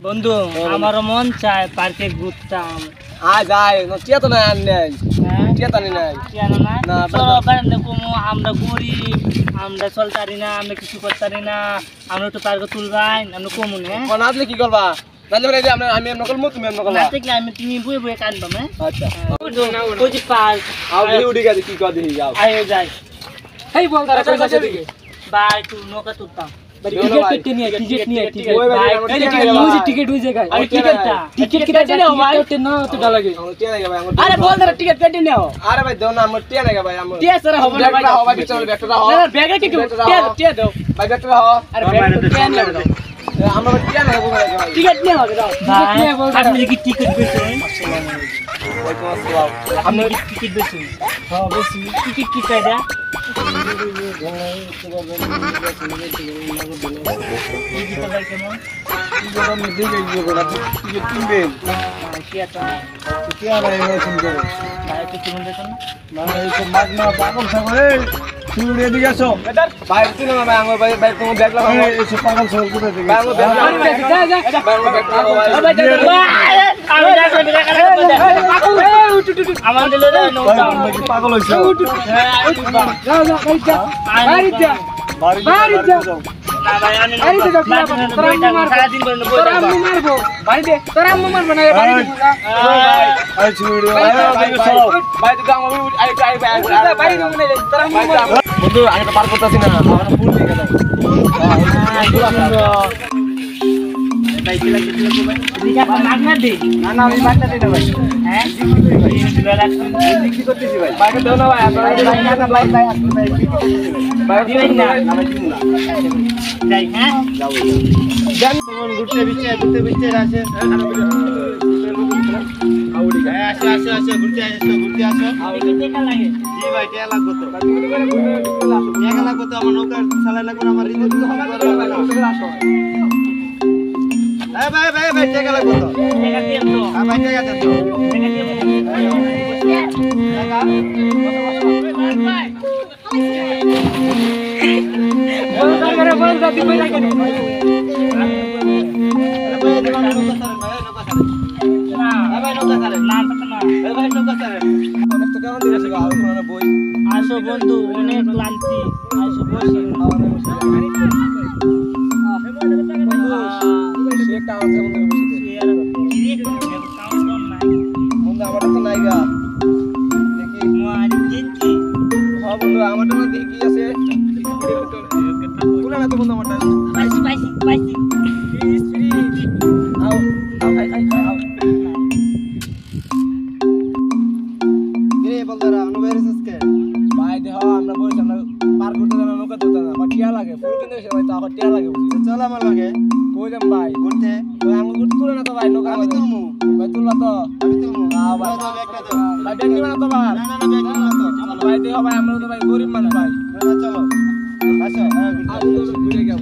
বন্ধু আমারও মন চায় পার্কে ঘুরতাম। আজ আয় চেতনা নাই, চেতনা নাই না চলো বারান্দা কমু, আমরা গরিব, আমরা চলতারি না, আমরা কিছু করতারি না, আমরা একটু পার্কে তুলবাই, আমরা কমু না। নাচলে কি করবা? নাচলে মানে আমি এমন করবো, তুমি এমন করবা। নাচলে আমি তুমি বয়ে বয়ে কানবা। আচ্ছা ওই যে পার্ক উঠে গেছে, কি কর দেখি যাও। আয় যাই এই বল তারা কই যাচ্ছে দিকে ভাই একটু নৌকা তুলতাম। টিকিট নিয়ে টিকিট হয়ে যায়। আরে টিকিটটা টিকিট কেটে নাও ভাই, না তো ডালা লাগে আরে বল দাও টিকিট কেটে নাও। আরে ভাই দাও না, আমার টিয়া লাগে ভাই, আমার টিয়া স্যার হবে না ভাই, হবে কি চল ব্যাগটা দাও। না ব্যাগে টিকিট টিয়া দাও ভাই ব্যাগটা দাও। আরে ব্যাগটা টিয়া নাও দাও, আমরা টিয়া লাগে বলে ভাই টিকিট নিয়ে হবে দাও ভাই। আপনি কি টিকিট বেচেন? আপনি কি টিকিট বেচেন? হ্যাঁ বেশি টিকিট কি চাইদা? পাগল হয়েছে বন্ধু, আমি তো পার করতেছি না, আমার ফুল দিয়ে গেল। আসো বন্ধু, অনেক ক্লান্তি, আসো বসে। আমারটা তো নাই গা, দেখি বন্ধু আমারটা দেখি আছে তুলে না তো বন্ধু আমারটা পাইছি পাইছি পাইছি। ভাই দেহ আমরা বলছি আমরা পার করতে জানা, নৌকা তুলতে না, আমার টিয়া লাগে, ফুল কিনতে এসে ভাই তো আমার টিয়া লাগে। চল আমার লাগে কই যাম ভাই ঘুরতে, আমি ঘুরতে তুলে না তো ভাই, নৌকা আমি তুলমু ভাই, তুলবা তো আমি তুলমু ভাই, ভাই ব্যাগ নিবা না তো ভাই? না না ব্যাগ নিবা না তো আমার ভাই দেহ ভাই, আমরা তো ভাই গরিব মানুষ ভাই। চলো আসো ঘুরে গেল।